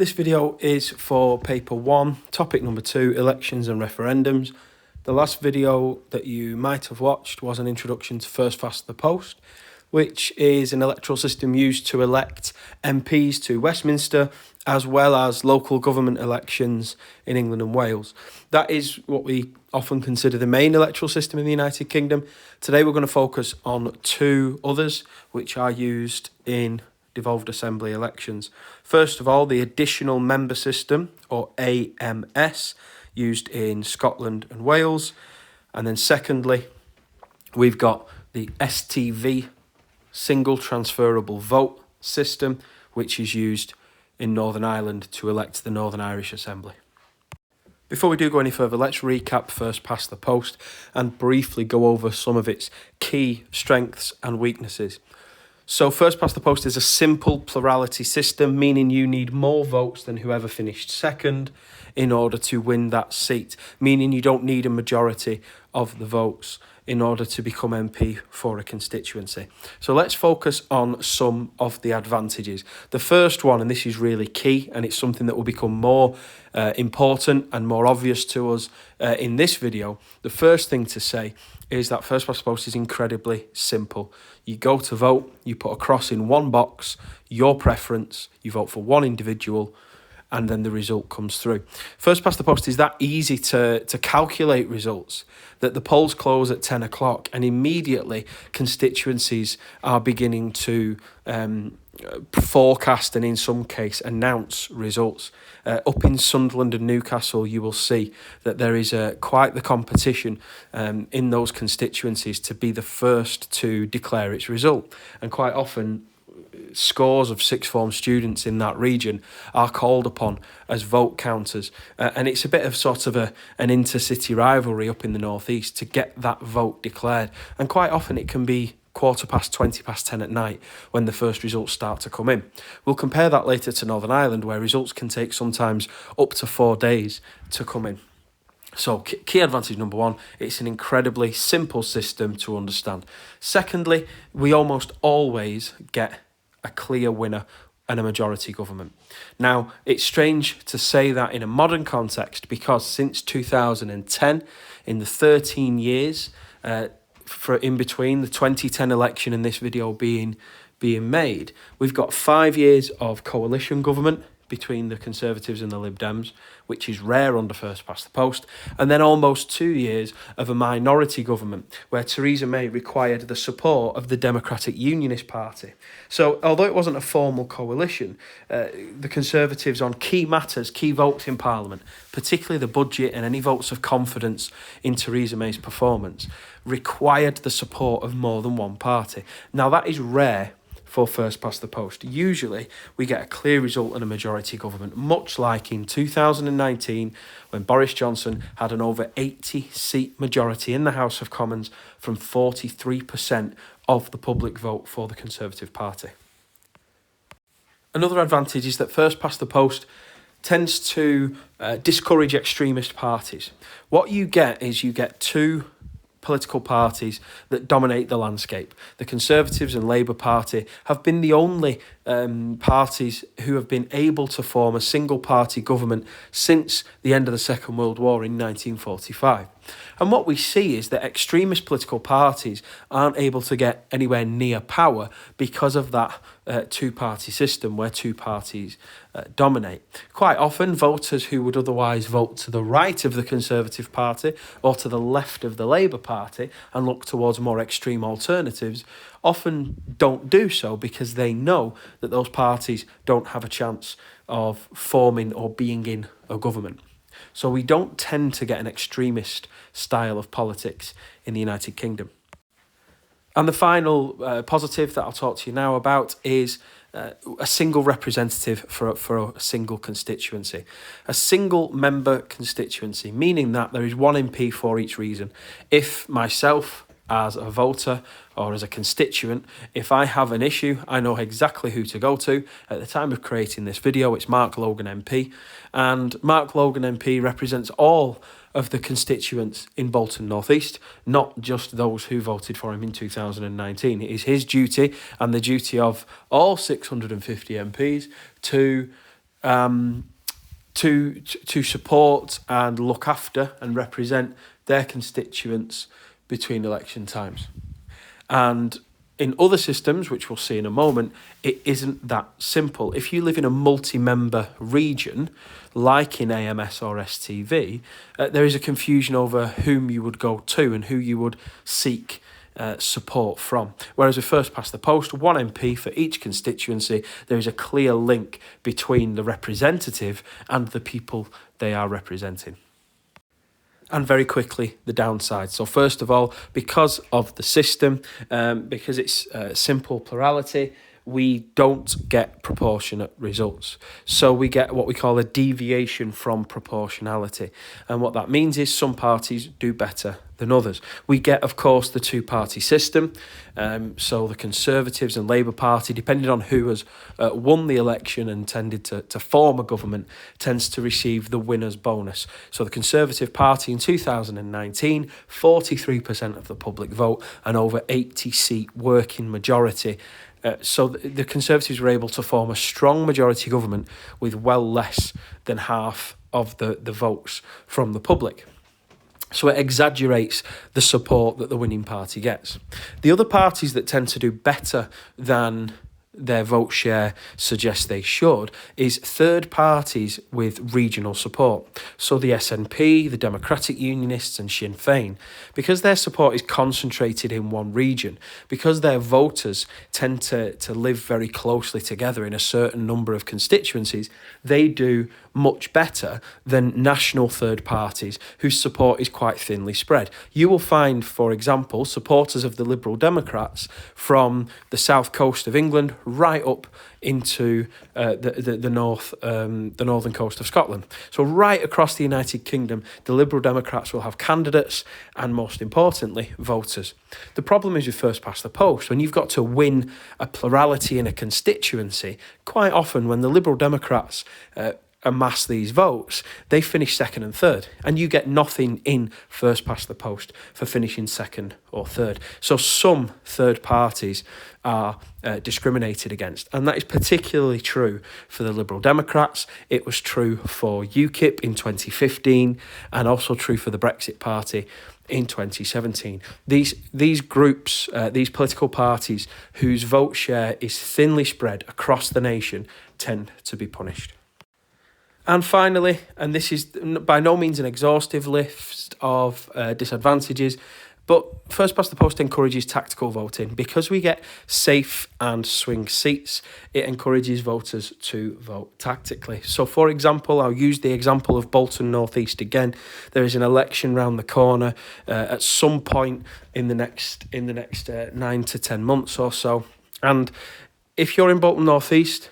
This video is for paper 1, topic number 2, elections and referendums. The last video that you might have watched was an introduction to First Past the Post, which is an electoral system used to elect MPs to Westminster, as well as local government elections in England and Wales. That is what we often consider the main electoral system in the United Kingdom. Today we're going to focus on two others, which are used in devolved assembly elections. First of all, the additional member system, or AMS, used in Scotland and Wales. And then secondly, we've got the STV, single transferable vote system, which is used in Northern Ireland to elect the Northern Irish Assembly. Before we do go any further, let's recap First Past the Post and briefly go over some of its key strengths and weaknesses. So First Past the Post is a simple plurality system, meaning you need more votes than whoever finished second in order to win that seat, meaning you don't need a majority of the votes in order to become MP for a constituency. So let's focus on some of the advantages. The first one, and this is really key, and it's something that will become more important and more obvious to us in this video. The first thing to say is that First Past the Post is incredibly simple. You go to vote, you put a cross in one box, your preference, you vote for one individual, and then the result comes through. First Past the Post is that easy to calculate results that the polls close at 10 o'clock and immediately constituencies are beginning to forecast and in some case announce results. Up in Sunderland and Newcastle, you will see that there is quite the competition in those constituencies to be the first to declare its result. And quite often, scores of sixth form students in that region are called upon as vote counters, and it's a bit of sort of an intercity rivalry up in the northeast to get that vote declared, and quite often it can be 10:15 at night when the first results start to come in. We'll compare that later to Northern Ireland, where results can take sometimes up to 4 days to come in. So key advantage number one, it's an incredibly simple system to understand. Secondly, we almost always get a clear winner and a majority government. Now, it's strange to say that in a modern context because since 2010, in the 13 years for in between the 2010 election and this video being made, we've got 5 years of coalition government between the Conservatives and the Lib Dems, which is rare under First Past the Post, and then almost 2 years of a minority government where Theresa May required the support of the Democratic Unionist Party. So although it wasn't a formal coalition, the Conservatives on key matters, key votes in Parliament, particularly the budget and any votes of confidence in Theresa May's performance, required the support of more than one party. Now that is rare for First Past the Post. Usually we get a clear result and a majority government, much like in 2019 when Boris Johnson had an over 80-seat majority in the House of Commons from 43% of the public vote for the Conservative Party. Another advantage is that First Past the Post tends to discourage extremist parties. What you get is you get two political parties that dominate the landscape. The Conservatives and Labour Party have been the only parties who have been able to form a single party government since the end of the Second World War in 1945. And what we see is that extremist political parties aren't able to get anywhere near power because of that two-party system where two parties dominate. Quite often, voters who would otherwise vote to the right of the Conservative Party or to the left of the Labour Party and look towards more extreme alternatives often don't do so because they know that those parties don't have a chance of forming or being in a government. So we don't tend to get an extremist style of politics in the United Kingdom. And the final positive that I'll talk to you now about is a single representative for a single constituency. A single member constituency, meaning that there is one MP for each region. If myself, as a voter or as a constituent, if I have an issue, I know exactly who to go to. At the time of creating this video, it's Mark Logan MP, and Mark Logan MP represents all of the constituents in Bolton North East, not just those who voted for him in 2019. It is his duty and the duty of all 650 MPs to to support and look after and represent their constituents between election times. And in other systems, which we'll see in a moment, it isn't that simple. If you live in a multi-member region, like in AMS or STV, there is a confusion over whom you would go to and who you would seek support from. Whereas with First Past the Post, one MP for each constituency, there is a clear link between the representative and the people they are representing. And very quickly, the downside. So first of all, because of the system, because it's simple plurality, we don't get proportionate results. So we get what we call a deviation from proportionality. And what that means is some parties do better than others. We get, of course, the two-party system. So the Conservatives and Labour Party, depending on who has won the election and tended to form a government, tends to receive the winner's bonus. So the Conservative Party in 2019, 43% of the public vote and over 80-seat working majority. So the Conservatives were able to form a strong majority government with well less than half of the votes from the public. So it exaggerates the support that the winning party gets. The other parties that tend to do better than their vote share suggests they should is third parties with regional support. So the SNP, the Democratic Unionists and Sinn Féin, because their support is concentrated in one region, because their voters tend to live very closely together in a certain number of constituencies, they do much better than national third parties whose support is quite thinly spread. You will find, for example, supporters of the Liberal Democrats from the south coast of England right up into the northern coast of Scotland. So right across the United Kingdom, the Liberal Democrats will have candidates and, most importantly, voters. The problem is with First Past the Post, when you've got to win a plurality in a constituency, quite often when the Liberal Democrats amass these votes, they finish second and third, and you get nothing in First Past the Post for finishing second or third. So some third parties are discriminated against, and that is particularly true for the Liberal Democrats. It was true for UKIP in 2015 and also true for the Brexit Party in 2017. These groups, these political parties whose vote share is thinly spread across the nation tend to be punished. And finally, and this is by no means an exhaustive list of disadvantages, but First Past the Post encourages tactical voting. Because we get safe and swing seats, it encourages voters to vote tactically. So, for example, I'll use the example of Bolton North East again. There is an election round the corner at some point in the next 9 to 10 months or so. And if you're in Bolton North East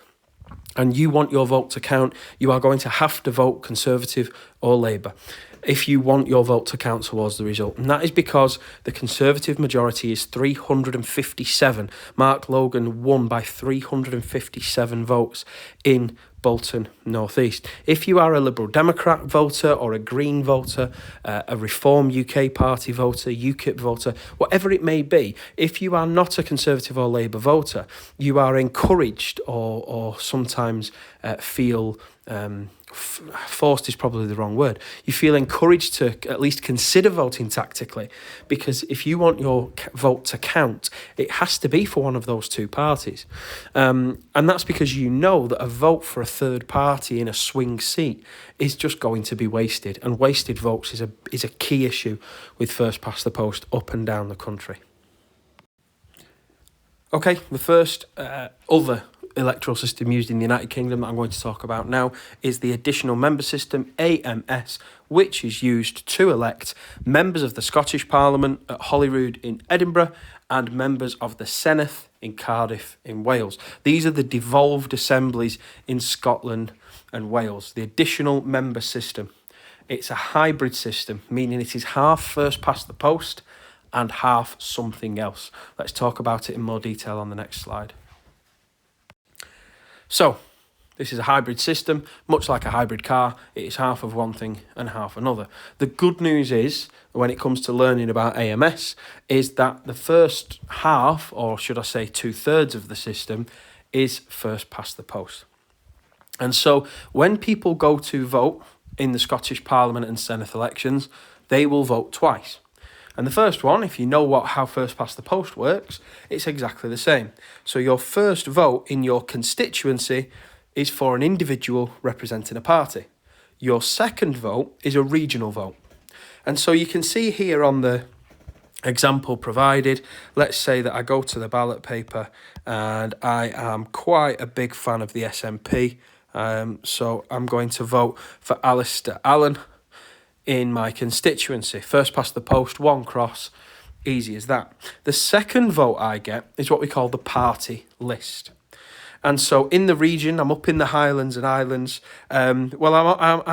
and you want your vote to count, you are going to have to vote Conservative or Labour if you want your vote to count towards the result. And that is because the Conservative majority is 357. Mark Logan won by 357 votes in Bolton North East. If you are a Liberal Democrat voter or a Green voter, a Reform UK Party voter, UKIP voter, whatever it may be, if you are not a Conservative or Labour voter, you are encouraged or sometimes feel forced is probably the wrong word. You feel encouraged to at least consider voting tactically, because if you want your vote to count, it has to be for one of those two parties. And that's because you know that a vote for a third party in a swing seat is just going to be wasted, and wasted votes is a key issue with First Past the Post up and down the country. Okay, the first other electoral system used in the United Kingdom that I'm going to talk about now is the additional member system, AMS, which is used to elect members of the Scottish Parliament at Holyrood in Edinburgh and members of the Senedd in Cardiff in Wales. These are the devolved assemblies in Scotland and Wales, the additional member system. It's a hybrid system, meaning it is half First Past the Post and half something else. Let's talk about it in more detail on the next slide. So, this is a hybrid system, much like a hybrid car. It is half of one thing and half another. The good news is, when it comes to learning about AMS, is that the first half, or should I say 2/3 of the system, is First Past the Post. And so when people go to vote in the Scottish Parliament and Senate elections, they will vote twice. And the first one, if you know how first past the post works, it's exactly the same. So your first vote in your constituency is for an individual representing a party. Your second vote is a regional vote. And so you can see here on the example provided, let's say that I go to the ballot paper and I am quite a big fan of the SNP. So I'm going to vote for Alistair Allen in my constituency. First past the post, one cross, easy as that. The second vote I get is what we call the party list. And so in the region, I'm up in the Highlands and Islands. I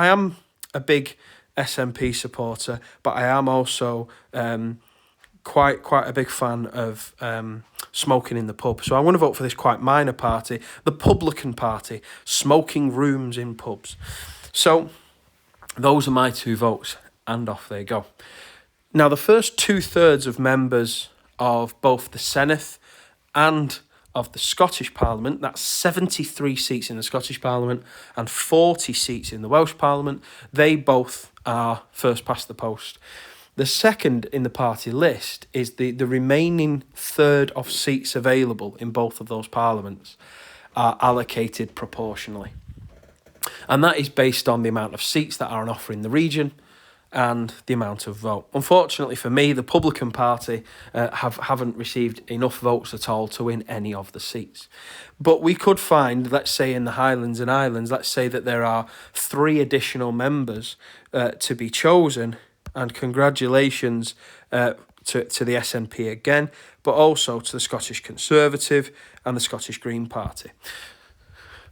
am a big SNP supporter, but I am also quite a big fan of smoking in the pub. So I want to vote for this quite minor party, the Publican Party, smoking rooms in pubs. So those are my two votes, and off they go. Now, the first 2/3 of members of both the Senate and of the Scottish Parliament, that's 73 seats in the Scottish Parliament and 40 seats in the Welsh Parliament, they both are first past the post. The second in the party list is the remaining third of seats available in both of those parliaments are allocated proportionally. And that is based on the amount of seats that are on offer in the region and the amount of vote. Unfortunately for me, the Publican Party haven't received enough votes at all to win any of the seats. But we could find, let's say in the Highlands and Islands, let's say that there are 3 additional members to be chosen, and congratulations to the SNP again, but also to the Scottish Conservative and the Scottish Green Party.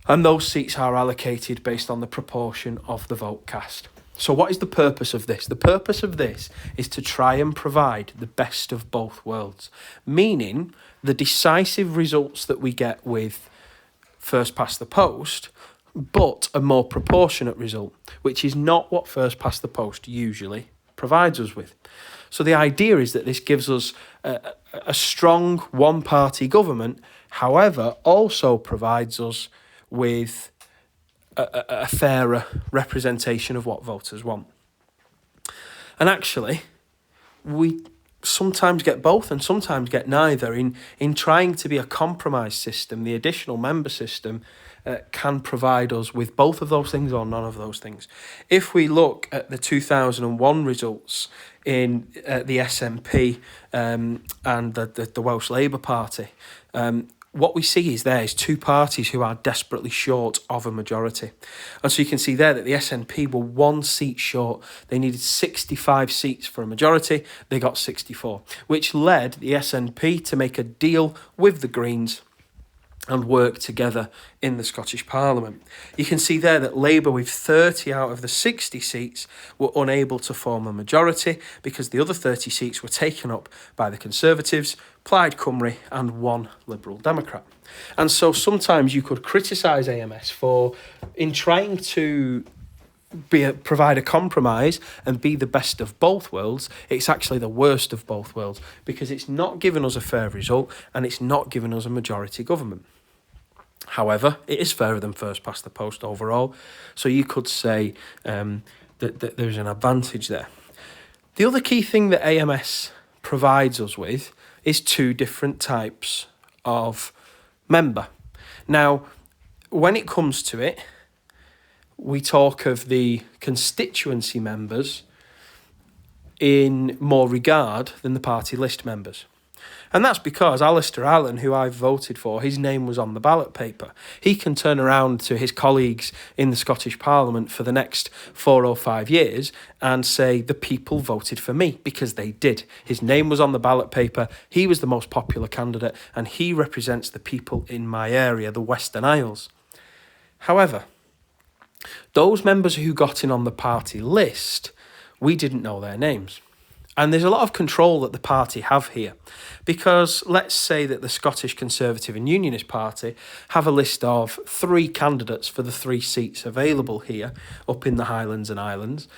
And those seats are allocated based on the proportion of the vote cast. So what is the purpose of this? The purpose of this is to try and provide the best of both worlds, meaning the decisive results that we get with first past the post, but a more proportionate result, which is not what first past the post usually provides us with. So the idea is that this gives us a strong one-party government, however, also provides us with a fairer representation of what voters want. And actually, we sometimes get both and sometimes get neither. In trying to be a compromise system, the additional member system can provide us with both of those things or none of those things. If we look at the 2001 results in the SNP and the Welsh Labour Party, what we see is there is two parties who are desperately short of a majority. And so you can see there that the SNP were 1 seat short. They needed 65 seats for a majority. They got 64, which led the SNP to make a deal with the Greens and work together in the Scottish Parliament. You can see there that Labour, with 30 out of the 60 seats, were unable to form a majority because the other 30 seats were taken up by the Conservatives, Plaid Cymru and one Liberal Democrat. And so sometimes you could criticise AMS for, in trying to provide a compromise and be the best of both worlds, it's actually the worst of both worlds because it's not given us a fair result and it's not given us a majority government. However, it is fairer than first past the post overall, so you could say that there's an advantage there. The other key thing that AMS provides us with is 2 different types of member. Now, when it comes to it, we talk of the constituency members in more regard than the party list members. And that's because Alistair Allen, who I voted for, his name was on the ballot paper. He can turn around to his colleagues in the Scottish Parliament for the next 4 or 5 years and say, the people voted for me, because they did. His name was on the ballot paper, he was the most popular candidate, and he represents the people in my area, the Western Isles. However, those members who got in on the party list, we didn't know their names. And there's a lot of control that the party have here, because let's say that the Scottish Conservative and Unionist Party have a list of 3 candidates for the 3 seats available here up in the Highlands and Islands,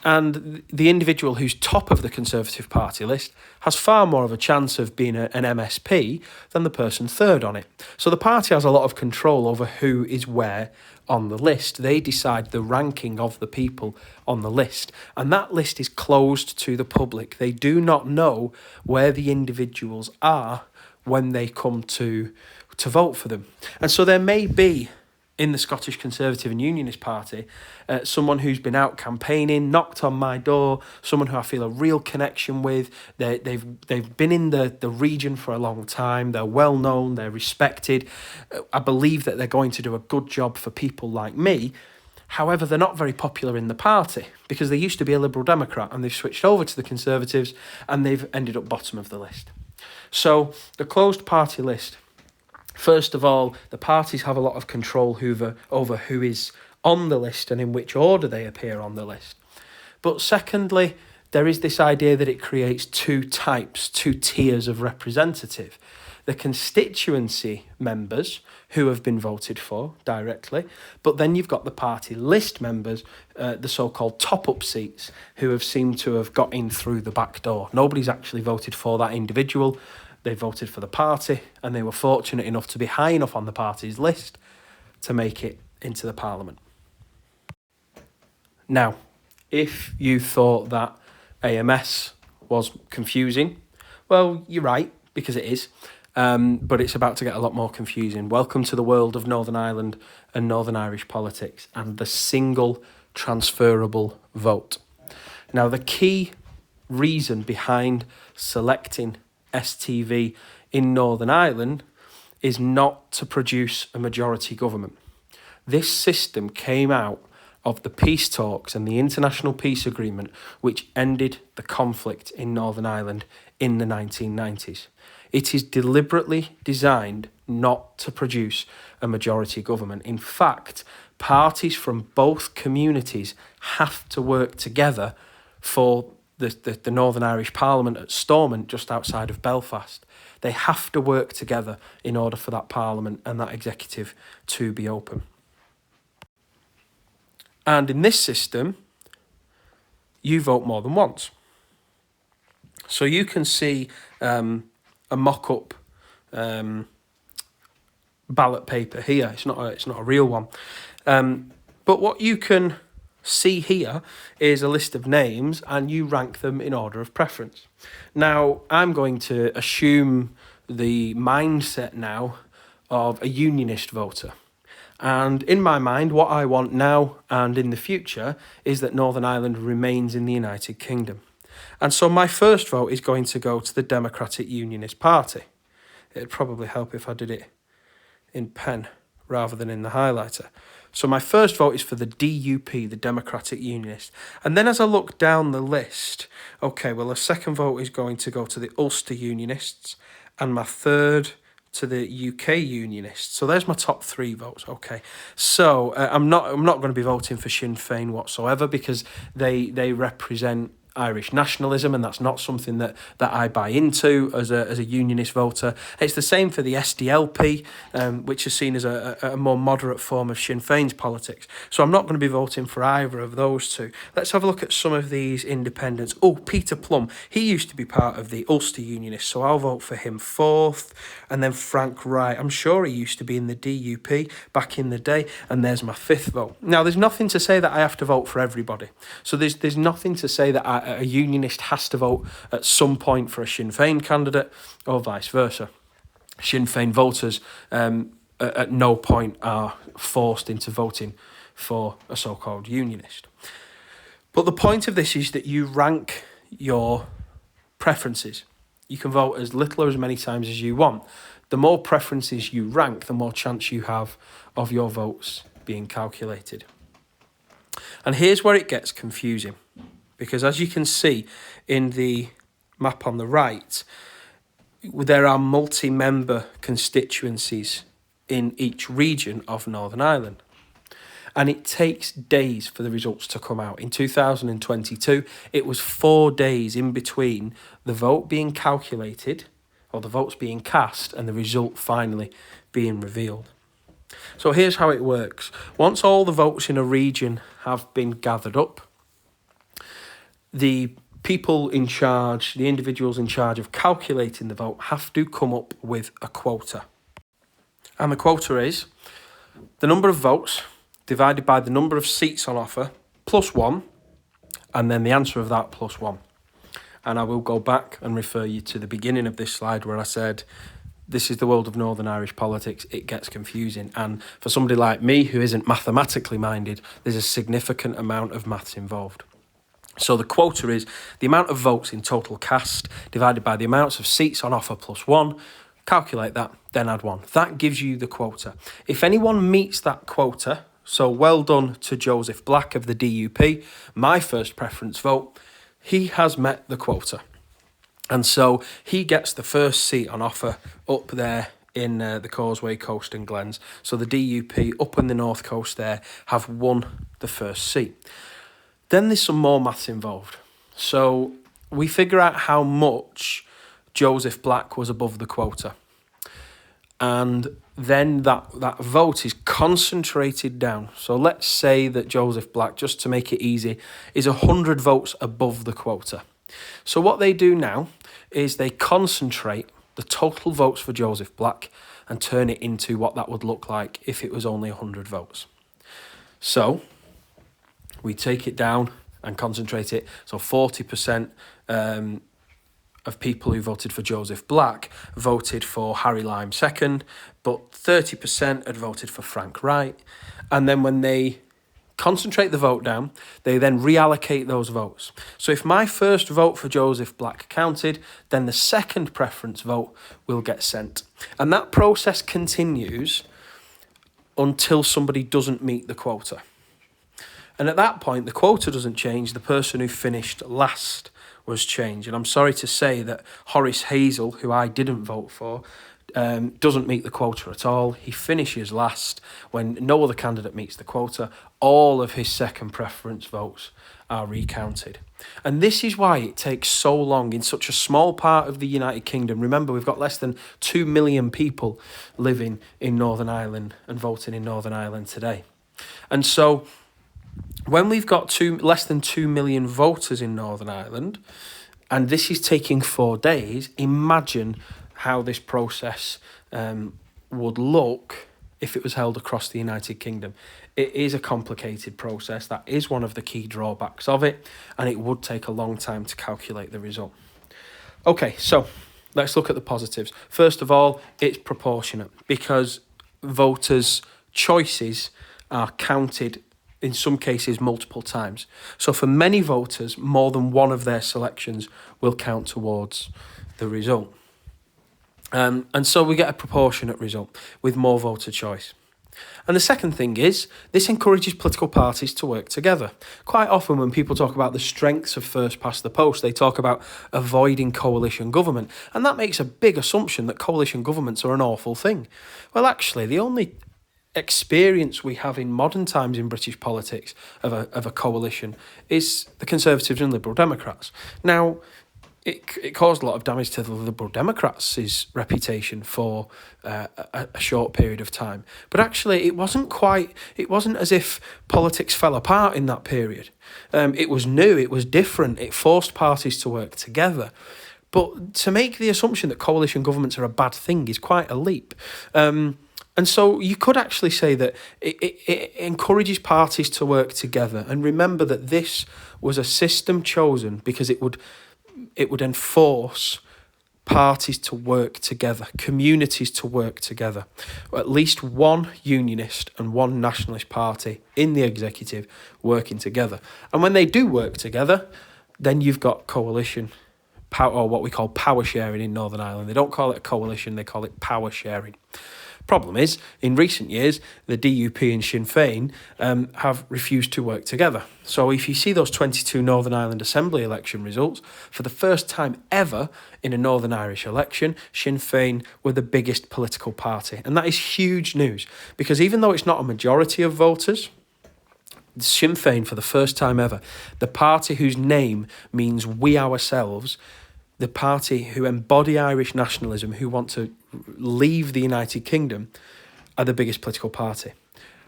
And the individual who's top of the Conservative Party list has far more of a chance of being an MSP than the person third on it. So the party has a lot of control over who is where on the list. They decide the ranking of the people on the list. And that list is closed to the public. They do not know where the individuals are when they come to vote for them. And so there may be, in the Scottish Conservative and Unionist Party, someone who's been out campaigning, knocked on my door, someone who I feel a real connection with. They've been in the region for a long time. They're well known. They're respected. I believe that they're going to do a good job for people like me. However, they're not very popular in the party because they used to be a Liberal Democrat and they've switched over to the Conservatives and they've ended up bottom of the list. So the closed party list. First of all, the parties have a lot of control over who is on the list and in which order they appear on the list. But secondly, there is this idea that it creates two tiers of representative. The constituency members who have been voted for directly, but then you've got the party list members, the so-called top-up seats, who have seemed to have got in through the back door. Nobody's actually voted for that individual. They voted for the party and they were fortunate enough to be high enough on the party's list to make it into the Parliament. Now, if you thought that AMS was confusing, well, you're right, because it is, but it's about to get a lot more confusing. Welcome to the world of Northern Ireland and Northern Irish politics and the single transferable vote. Now, the key reason behind selecting STV in Northern Ireland is not to produce a majority government. This system came out of the peace talks and the international peace agreement which ended the conflict in Northern Ireland in the 1990s. It is deliberately designed not to produce a majority government. In fact, parties from both communities have to work together for the Northern Irish Parliament at Stormont, just outside of Belfast. They have to work together in order for that Parliament and that executive to be open. And in this system, you vote more than once. So you can see a mock-up ballot paper here. It's not a real one. But what you can see here is a list of names and you rank them in order of preference. Now, I'm going to assume the mindset now of a unionist voter. And in my mind, what I want now and in the future is that Northern Ireland remains in the United Kingdom. And so my first vote is going to go to the Democratic Unionist Party. It'd probably help if I did it in pen rather than in the highlighter. So my first vote is for the DUP, the Democratic Unionist. And then as I look down the list, okay, well, the second vote is going to go to the Ulster Unionists and my third to the UK Unionists. So there's my top three votes, okay. So I'm not going to be voting for Sinn Féin whatsoever because they represent Irish nationalism, and that's not something that I buy into as a unionist voter. It's the same for the SDLP, which is seen as a more moderate form of Sinn Féin's politics. So I'm not going to be voting for either of those two. Let's have a look at some of these independents. Oh, Peter Plum, he used to be part of the Ulster Unionists, so I'll vote for him fourth. And then Frank Wright, I'm sure he used to be in the DUP back in the day, and there's my fifth vote. Now, there's nothing to say that I have to vote for everybody. So there's nothing to say that a unionist has to vote at some point for a Sinn Féin candidate or vice versa. Sinn Féin voters at no point are forced into voting for a so-called unionist. But the point of this is that you rank your preferences. You can vote as little or as many times as you want. The more preferences you rank, the more chance you have of your votes being calculated. And here's where it gets confusing. Because as you can see in the map on the right, there are multi-member constituencies in each region of Northern Ireland. And it takes days for the results to come out. In 2022, it was 4 days in between the vote being calculated, or the votes being cast, and the result finally being revealed. So here's how it works. Once all the votes in a region have been gathered up, the people in charge, the individuals in charge of calculating the vote, have to come up with a quota. And the quota is the number of votes divided by the number of seats on offer plus 1, and then the answer of that plus 1. And I will go back and refer you to the beginning of this slide where I said, this is the world of Northern Irish politics. It gets confusing. And for somebody like me who isn't mathematically minded, there's a significant amount of maths involved. So the quota is the amount of votes in total cast divided by the amounts of seats on offer plus 1. Calculate that, then add 1. That gives you the quota. If anyone meets that quota, so well done to Joseph Black of the DUP, my first preference vote, he has met the quota. And so he gets the first seat on offer up there in the Causeway Coast and Glens. So the DUP up on the North Coast there have won the first seat. Then there's some more maths involved. So we figure out how much Joseph Black was above the quota. And then that vote is concentrated down. So let's say that Joseph Black, just to make it easy, is 100 votes above the quota. So what they do now is they concentrate the total votes for Joseph Black and turn it into what that would look like if it was only 100 votes. So we take it down and concentrate it. So 40% of people who voted for Joseph Black voted for Harry Lime second, but 30% had voted for Frank Wright. And then when they concentrate the vote down, they then reallocate those votes. So if my first vote for Joseph Black counted, then the second preference vote will get sent. And that process continues until somebody doesn't meet the quota. And at that point, the quota doesn't change. The person who finished last was changed. And I'm sorry to say that Horace Hazel, who I didn't vote for, doesn't meet the quota at all. He finishes last when no other candidate meets the quota. All of his second preference votes are recounted. And this is why it takes so long in such a small part of the United Kingdom. Remember, we've got less than 2 million people living in Northern Ireland and voting in Northern Ireland today. And so when we've got less than 2 million voters in Northern Ireland, and this is taking 4 days, imagine how this process would look if it was held across the United Kingdom. It is a complicated process. That is one of the key drawbacks of it, and it would take a long time to calculate the result. Okay, so let's look at the positives. First of all, it's proportionate because voters' choices are counted in some cases multiple times. So for many voters, more than one of their selections will count towards the result. And so we get a proportionate result with more voter choice. And the second thing is, this encourages political parties to work together. Quite often when people talk about the strengths of first past the post, they talk about avoiding coalition government. And that makes a big assumption that coalition governments are an awful thing. Well, actually, the only experience we have in modern times in British politics of a coalition is the Conservatives and Liberal Democrats. Now, it caused a lot of damage to the Liberal Democrats' reputation for a short period of time. But actually, it wasn't as if politics fell apart in that period. It was new, it was different, it forced parties to work together. But to make the assumption that coalition governments are a bad thing is quite a leap. And so you could actually say that it encourages parties to work together. And remember that this was a system chosen because it would enforce parties to work together, communities to work together. At least one unionist and one nationalist party in the executive working together. And when they do work together, then you've got coalition power, or what we call power sharing in Northern Ireland. They don't call it a coalition, they call it power sharing. Problem is, in recent years, the DUP and Sinn Féin have refused to work together. So if you see those 22 Northern Ireland Assembly election results, for the first time ever in a Northern Irish election, Sinn Féin were the biggest political party. And that is huge news, because even though it's not a majority of voters, Sinn Féin, for the first time ever, the party whose name means we ourselves, the party who embody Irish nationalism, who want to leave the United Kingdom, are the biggest political party.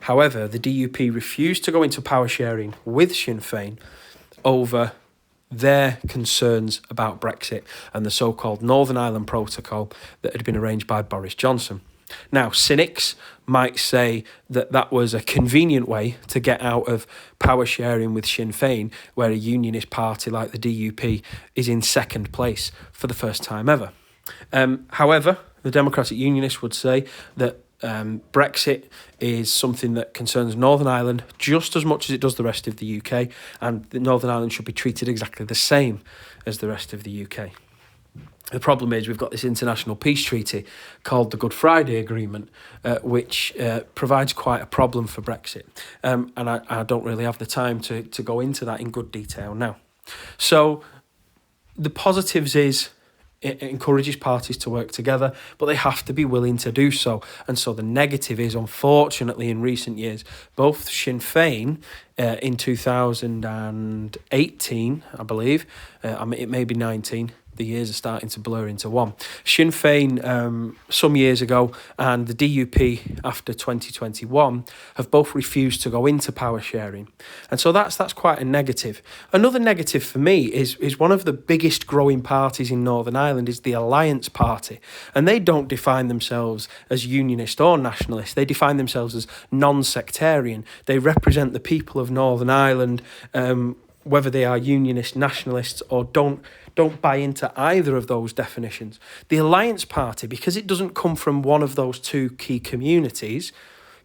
However, the DUP refused to go into power sharing with Sinn Féin over their concerns about Brexit and the so-called Northern Ireland Protocol that had been arranged by Boris Johnson. Now, cynics might say that that was a convenient way to get out of power sharing with Sinn Féin, where a unionist party like the DUP is in second place for the first time ever. However, the Democratic Unionists would say that Brexit is something that concerns Northern Ireland just as much as it does the rest of the UK, and that Northern Ireland should be treated exactly the same as the rest of the UK. The problem is we've got this international peace treaty called the Good Friday Agreement, which provides quite a problem for Brexit. And I don't really have the time to go into that in good detail now. So the positives is it encourages parties to work together, but they have to be willing to do so. And so the negative is, unfortunately, in recent years, both Sinn Féin in 2018, I believe, it may be 19, the years are starting to blur into one. Sinn Féin some years ago and the DUP after 2021 have both refused to go into power sharing. And so that's quite a negative. Another negative for me is one of the biggest growing parties in Northern Ireland is the Alliance Party. And they don't define themselves as unionist or nationalist. They define themselves as non-sectarian. They represent the people of Northern Ireland, whether they are unionist, nationalists, or don't buy into either of those definitions. The Alliance Party, because it doesn't come from one of those two key communities,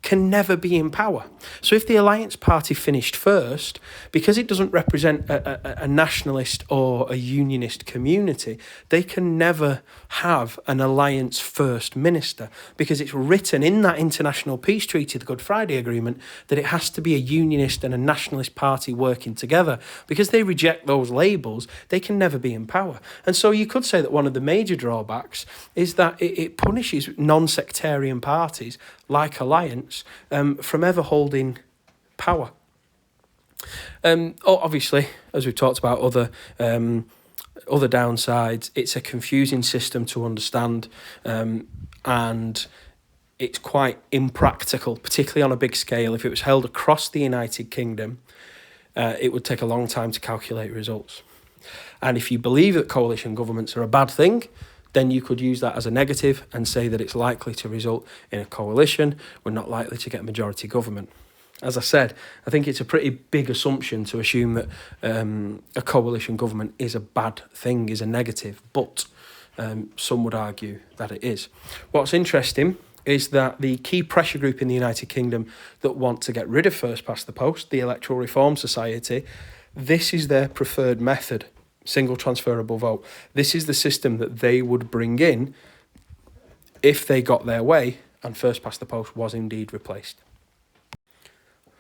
can never be in power. So if the Alliance Party finished first, because it doesn't represent a nationalist or a unionist community, they can never have an alliance first minister, because it's written in that international peace treaty, the Good Friday Agreement, that it has to be a unionist and a nationalist party working together. Because they reject those labels, they can never be in power. And so you could say that one of the major drawbacks is that it punishes non-sectarian parties like Alliance from ever holding power. Obviously, as we've talked about, other downsides, it's a confusing system to understand, and it's quite impractical, particularly on a big scale. If it was held across the United Kingdom, it would take a long time to calculate results. And if you believe that coalition governments are a bad thing, then you could use that as a negative and say that it's likely to result in a coalition. We're not likely to get a majority government. As I said, I think it's a pretty big assumption to assume that a coalition government is a bad thing, is a negative, but some would argue that it is. What's interesting is that the key pressure group in the United Kingdom that want to get rid of first past the post, the Electoral Reform Society, this is their preferred method. Single transferable vote. This is the system that they would bring in if they got their way and first past the post was indeed replaced.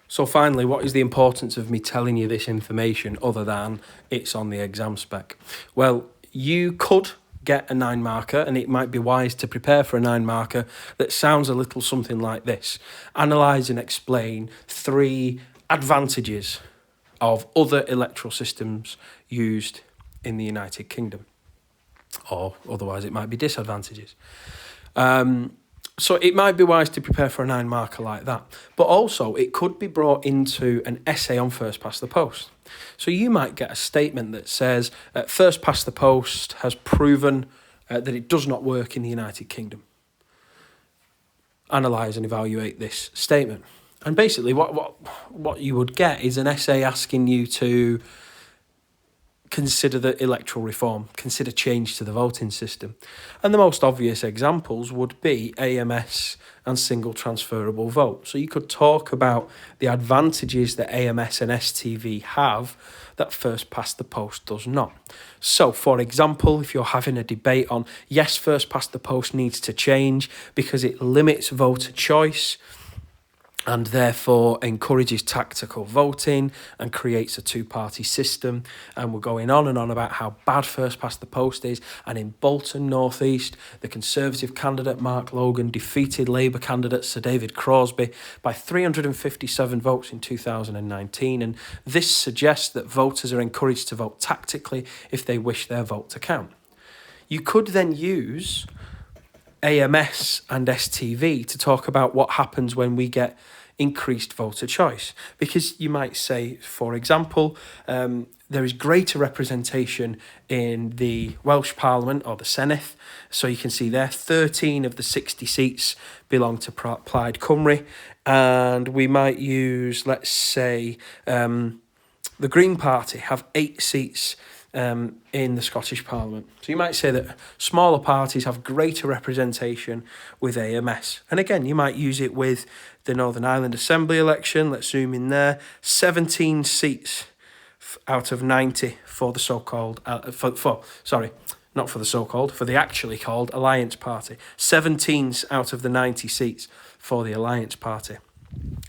So finally, what is the importance of me telling you this information other than it's on the exam spec? Well, you could get a 9 marker, and it might be wise to prepare for a 9 marker that sounds a little something like this. Analyse and explain 3 advantages of other electoral systems used in the United Kingdom, or otherwise it might be disadvantages. So it might be wise to prepare for a 9 marker like that, but also it could be brought into an essay on first past the post. So you might get a statement that says first past the post has proven that it does not work in the United Kingdom. Analyse and evaluate this statement. And basically what you would get is an essay asking you to consider the electoral reform, consider change to the voting system. And the most obvious examples would be AMS and single transferable vote. So you could talk about the advantages that AMS and STV have that first past the post does not. So, for example, if you're having a debate on, yes, first past the post needs to change because it limits voter choice, and therefore encourages tactical voting and creates a 2-party system. And we're going on and on about how bad first past the post is. And in Bolton North East, the Conservative candidate Mark Logan defeated Labour candidate Sir David Crosby by 357 votes in 2019. And this suggests that voters are encouraged to vote tactically if they wish their vote to count. You could then use AMS and STV to talk about what happens when we get increased voter choice. Because you might say, for example, there is greater representation in the Welsh Parliament or the Senedd. So you can see there, 13 of the 60 seats belong to Plaid Cymru. And we might use, let's say, the Green Party have 8 seats in the Scottish Parliament. So you might say that smaller parties have greater representation with AMS. And again, you might use it with the Northern Ireland Assembly election. Let's zoom in there. 17 seats out of 90 for the so-called, for the actually called Alliance Party. 17 out of the 90 seats for the Alliance Party.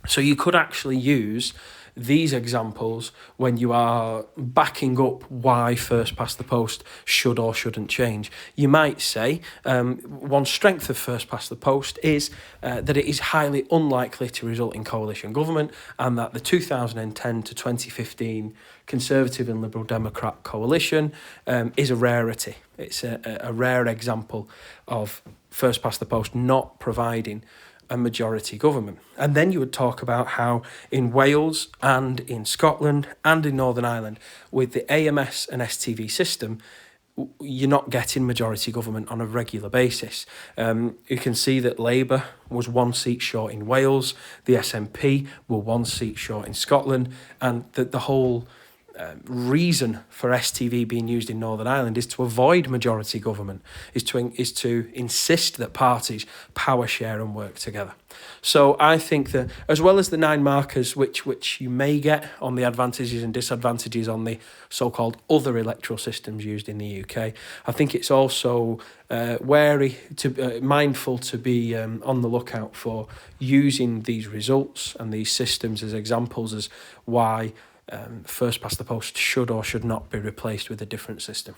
So you could actually use these examples when you are backing up why first past the post should or shouldn't change. You might say one strength of first past the post is that it is highly unlikely to result in coalition government, and that the 2010 to 2015 Conservative and Liberal Democrat coalition is a rarity. It's a rare example of first past the post not providing a majority government. And then you would talk about how in Wales and in Scotland and in Northern Ireland, with the AMS and STV system, you're not getting majority government on a regular basis. You can see that Labour was 1 seat short in Wales, the SNP were 1 seat short in Scotland, and the whole reason for STV being used in Northern Ireland is to avoid majority government, is to insist that parties power share and work together. So I think that, as well as the 9 markers which you may get on the advantages and disadvantages on the so-called other electoral systems used in the UK, I think it's also mindful to be on the lookout for using these results and these systems as examples as why first past the post should or should not be replaced with a different system.